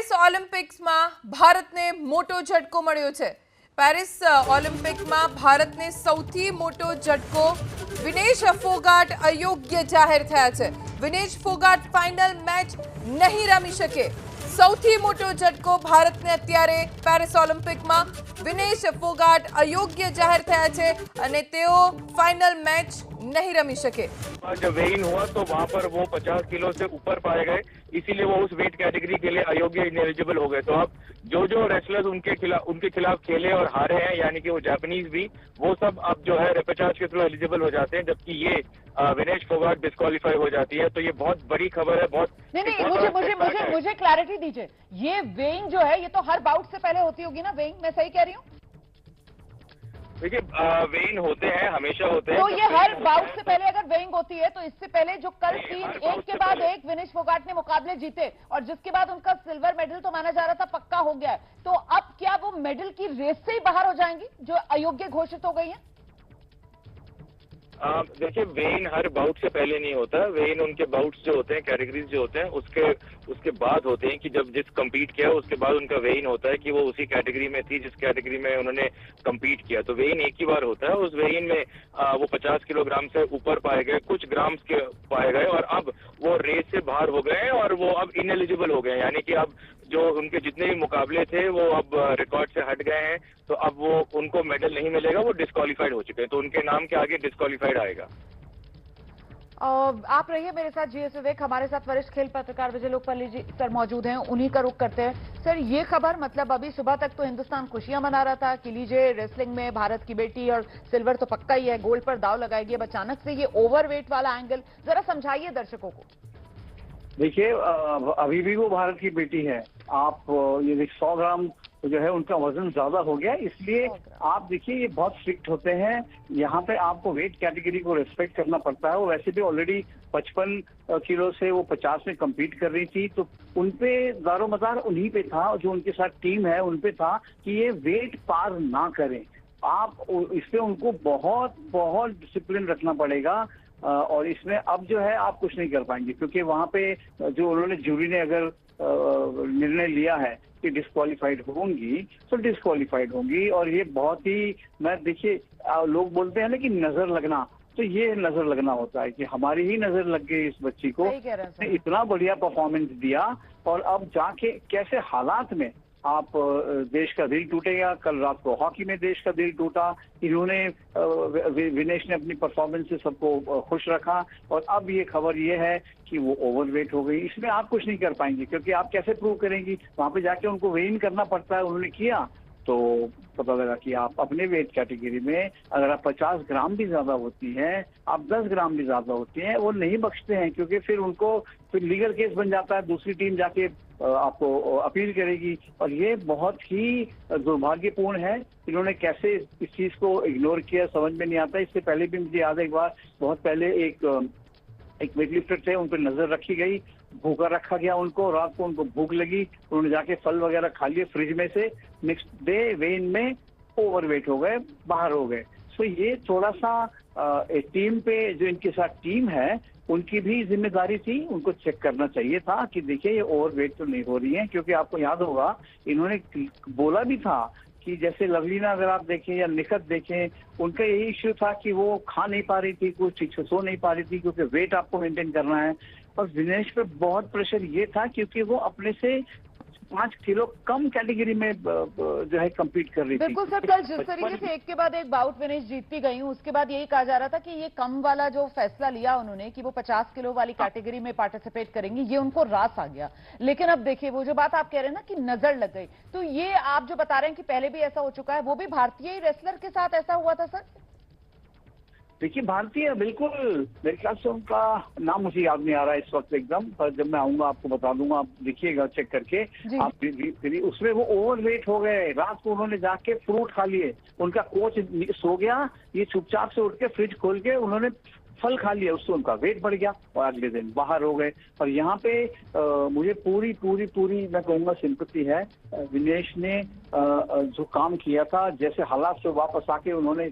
Paris ઓલિમ્પિક્સમાં ભારતને મોટો ઝટકો મળ્યો છે। પેરિસ ઓલિમ્પિકમાં ભારતને સૌથી મોટો ઝટકો વિનેશ ફોગાટ અયોગ્ય જાહેર થયા છે। વિનેશ ફોગાટ ફાઇનલ મેચ નહીં રમી શકે। સૌથી મોટો ઝટકો ભારતને અત્યારે પેરિસ ઓલિમ્પિકમાં વિનેશ ફોગાટ અયોગ્ય જાહેર થયા છે અને તેઓ ફાઇનલ મેચ नहीं रमी सके। जब वेइन हुआ तो वहां पर वो 50 किलो से ऊपर पाए गए, इसीलिए वो उस वेट कैटेगरी के लिए अयोग्य इनएलिजिबल हो गए। तो अब जो रेसलर्स उनके खिलाफ खेले और हारे हैं, यानी कि वो जापानीज भी, वो सब अब जो है रेपेचाज के थ्रू एलिजिबल हो जाते हैं, जबकि ये विनेश फोगाट डिस्क्वालीफाई हो जाती है। तो ये बहुत बड़ी खबर है। बहुत नहीं, मुझे क्लैरिटी दीजिए। ये वेइंग जो है ये तो हर बाउट से पहले होती होगी ना वेइंग, मैं सही कह रही हूँ? देखिए वेइंग होते हैं, हमेशा होते हैं। तो ये हर बाउट से पहले अगर वेइंग होती है तो इससे पहले जो कल 3 एक के बाद एक विनेश फोगाट ने मुकाबले जीते और जिसके बाद उनका सिल्वर मेडल तो माना जा रहा था पक्का हो गया है, तो अब क्या वो मेडल की रेस से ही बाहर हो जाएंगी जो अयोग्य घोषित हो गई है? देखिए वेइन हर बाउट से पहले नहीं होता। वेइन उनके बाउट्स जो होते हैं, कैटेगरीज जो होते हैं, उसके बाद होते हैं कि जब जिस कम्पीट किया उसके बाद उनका वेइन होता है कि वो उसी कैटेगरी में थी जिस कैटेगरी में उन्होंने कम्पीट किया। तो वेइन एक ही बार होता है। उस वेइन में वो 50 किलोग्राम से ऊपर पाए गए, कुछ ग्राम्स के पाए गए और अब वो रेस से बाहर हो गए और वो अब इनएलिजिबल हो गए, यानी कि अब जो उनके जितने भी मुकाबले थे वो अब रिकॉर्ड से हट गए हैं। तो अब वो उनको मेडल नहीं मिलेगा, वो डिस्क्वालीफाइड हो चुके हैं। तो उनके नाम के आगे डिस्क्वालीफाइड आएगा। आप रहिए मेरे साथ जीएस विवेक, हमारे साथ वरिष्ठ खेल पत्रकार विजय लोकपाल जी सर मौजूद हैं, उन्हीं का रुख करते हैं। सर ये खबर मतलब अभी सुबह तक तो हिंदुस्तान खुशियां मना रहा था कि लीजिए रेसलिंग में भारत की बेटी और सिल्वर तो पक्का ही है, गोल्ड पर दाव लगाएगी। अब अचानक से ये ओवरवेट वाला एंगल जरा समझाइए दर्शकों को। देखिए अभी भी वो भारत की बेटी है। आप ये 100 ग्राम जो है उनका वजन ज्यादा हो गया, इसलिए आप देखिए ये बहुत स्ट्रिक्ट होते हैं। यहाँ पे आपको वेट कैटेगरी को रिस्पेक्ट करना पड़ता है। वो वैसे भी ऑलरेडी 55 किलो से वो 50 में कम्पीट कर रही थी, तो उनपे दारोमदार उन्हीं पे था, जो उनके साथ टीम है उनपे था कि ये वेट पार ना करें। आप इसमें उनको बहुत बहुत डिसिप्लिन रखना पड़ेगा और इसमें अब जो है आप कुछ नहीं कर पाएंगे, क्योंकि वहां पे जो उन्होंने जूरी ने अगर निर्णय लिया है कि डिस्क्वालीफाइड होंगी तो डिस्क्वालीफाइड होंगी। और ये बहुत ही, मैं देखिए लोग बोलते हैं ना कि नजर लगना, तो ये नजर लगना होता है कि हमारी ही नजर लग गई इस बच्ची को। इतना बढ़िया परफॉर्मेंस दिया और अब जाके कैसे हालात में आप देश का दिल टूटेगा। कल रात को हॉकी में देश का दिल टूटा। इन्होंने विनेश ने अपनी परफॉर्मेंस से सबको खुश रखा और अब ये खबर ये है कि वो ओवरवेट हो गई। इसमें आप कुछ नहीं कर पाएंगे, क्योंकि आप कैसे प्रूव करेंगी? वहां पे जाके उनको वेइन करना पड़ता है। उन्होंने किया तो पता लगा कि आप अपने वेट कैटेगरी में अगर आप 50 ग्राम भी ज्यादा होती हैं, आप 10 ग्राम भी ज्यादा होती हैं, वो नहीं बख्शते हैं, क्योंकि फिर उनको फिर लीगल केस बन जाता है। दूसरी टीम जाके आपको अपील करेगी और ये बहुत ही दुर्भाग्यपूर्ण है। इन्होंने कैसे इस चीज को इग्नोर किया समझ में नहीं आता। इससे पहले भी मुझे याद है, एक बार बहुत पहले एक वेटलिफ्टर थे, उन पर नजर रखी गई, भूखा रखा गया उनको, रात को उनको भूख लगी, उन्होंने जाके फल वगैरह खा लिए फ्रिज में से, नेक्स्ट डे वेइन में ओवरवेट हो गए, बाहर हो गए। सो ये थोड़ा सा टीम पे, जो इनके साथ टीम है उनकी भी जिम्मेदारी थी, उनको चेक करना चाहिए था कि देखिए ये ओवरवेट तो नहीं हो रही है। क्योंकि आपको याद होगा इन्होंने बोला भी था कि जैसे लवलीना अगर आप देखें या निखत देखें, उनका यही इश्यू था कि वो खा नहीं पा रही थी, कुछ ठीक से सो नहीं पा रही थी, क्योंकि वेट आपको मेंटेन करना है। और विनेश पे बहुत प्रेशर ये था क्योंकि वो अपने से 5 किलो कम कैटेगरी में जो है कम्पीट कर रही थी। बिल्कुल सर, कल जिस तरीके से एक के बाद एक बाउट विनेश जीतती गई हूँ, उसके बाद यही कहा जा रहा था कि ये कम वाला जो फैसला लिया उन्होंने कि वो 50 किलो वाली कैटेगरी में पार्टिसिपेट करेंगी, ये उनको रास आ गया। लेकिन अब देखिए वो जो बात आप कह रहे हैं ना कि नजर लग गई, तो ये आप जो बता रहे हैं कि पहले भी ऐसा हो चुका है, वो भी भारतीय रेसलर के साथ ऐसा हुआ था सर? देखिए भारतीय, बिल्कुल मेरे ख्याल से उनका नाम मुझे याद नहीं आ रहा है इस वक्त एकदम, पर जब मैं आऊंगा आपको बता दूंगा, आप देखिएगा चेक करके। आप उसमें वो ओवरवेट हो गए। रात को उन्होंने जाके फ्रूट खा लिए, उनका कोच सो गया, ये चुपचाप से उठ के फ्रिज खोल के उन्होंने फल खा लिया, उससे उनका वेट बढ़ गया और अगले दिन बाहर हो गए। और यहाँ पे मुझे पूरी पूरी पूरी मैं कहूँगा सिंपैथी है। विनेश ने जो काम किया था, जैसे हालात से वापस आके उन्होंने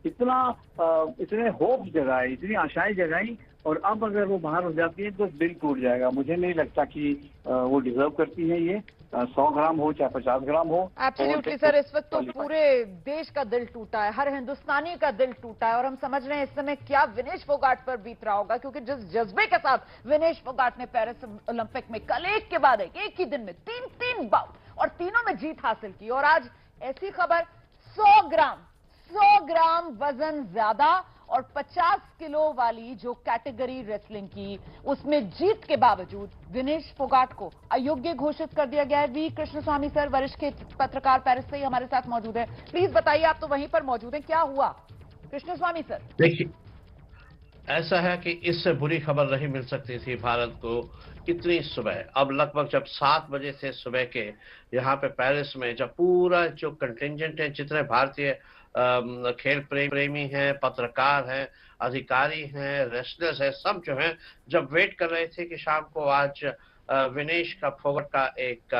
इतने होप जगाए, इतनी आशाएं जगाई, और अब अगर वो बाहर हो जाती है तो दिल टूट जाएगा। मुझे नहीं लगता कि वो डिजर्व करती है ये। 100 ग्राम हो चाहे 50 ग्राम हो। एब्सोल्युटली सर, इस वक्त तो पूरे देश का दिल टूटा है, हर हिंदुस्तानी का दिल टूटा है और हम समझ रहे हैं इस समय क्या विनेश फोगाट पर बीत रहा होगा, क्योंकि जिस जज्बे के साथ विनेश फोगाट ने पेरिस ओलंपिक में कल एक के बाद एक ही दिन में तीन बाउट और तीनों में जीत हासिल की, और आज ऐसी खबर 100 ग्राम वजन ज्यादा और 50 किलो वाली जो कैटेगरी रेसलिंग की, उसमें जीत के बावजूद विनेश फोगाट को अयोग्य घोषित कर दिया गया है। वी कृष्णस्वामी सर, वरिष्ठ पत्रकार पेरिस से ही हमारे साथ मौजूद है। प्लीज बताइए, आप तो वहीं पर मौजूद हैं, क्या हुआ कृष्णस्वामी सर? देखिए, ऐसा है कि इससे बुरी खबर नहीं मिल सकती थी भारत को इतनी सुबह। अब लगभग जब 7 बजे से सुबह के यहाँ पे पेरिस में जब पूरा जो कंटिंजेंट है, जितने भारतीय खेल प्रेमी हैं, पत्रकार हैं, अधिकारी हैं, रेसलर्स हैं, सब जो हैं जब वेट कर रहे थे कि शाम को आज विनेश का फोगाट का एक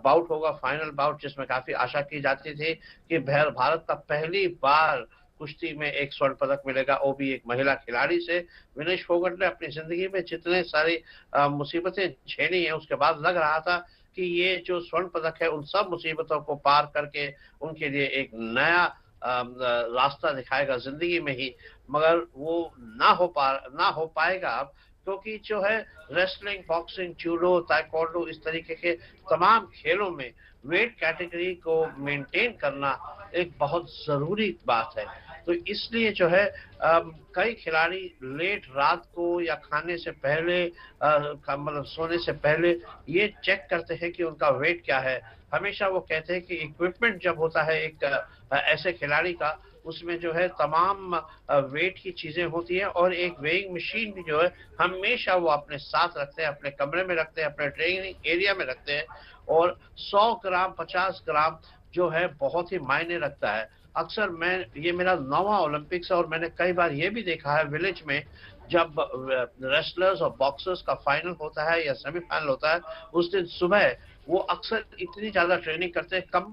बाउट होगा, फाइनल बाउट, जिसमें काफी आशा की जाती थी कि भारत का पहली बार कुश्ती में एक स्वर्ण पदक मिलेगा, वो भी एक महिला खिलाड़ी से। विनेश फोगाट ने अपनी जिंदगी में जितने सारी मुसीबतें झेली हैं, उसके बाद लग रहा था कि ये जो स्वर्ण पदक है उन सब मुसीबतों को पार करके उनके लिए एक नया रास्ता दिखाएगा जिंदगी में ही, मगर वो ना हो पाएगा अब, क्योंकि जो है रेसलिंग, बॉक्सिंग, जूडो, ताइक्वांडो, इस तरीके के तमाम खेलों में वेट कैटेगरी को मेंटेन करना एक बहुत जरूरी बात है। तो इसलिए जो है कई खिलाड़ी लेट रात को या खाने से पहले मतलब सोने से पहले ये चेक करते हैं कि उनका वेट क्या है। हमेशा वो कहते हैं कि इक्विपमेंट जब होता है एक ऐसे खिलाड़ी का, उसमें जो है तमाम वेट की चीजें होती हैं और एक वेइंग मशीन भी जो है हमेशा वो अपने साथ रखते हैं, अपने कमरे में रखते हैं, अपने ट्रेनिंग एरिया में रखते हैं। और 100 ग्राम 50 ग्राम जो है बहुत ही मायने रखता है। अक्सर ये मेरा 9वां ओलंपिक्स है और मैंने कई बार ये भी देखा है विलेज में जब रेसलर्स और बॉक्सर्स का फाइनल होता है या सेमीफाइनल होता है, उस दिन सुबह वो अक्सर इतनी ज्यादा ट्रेनिंग करते हैं, कम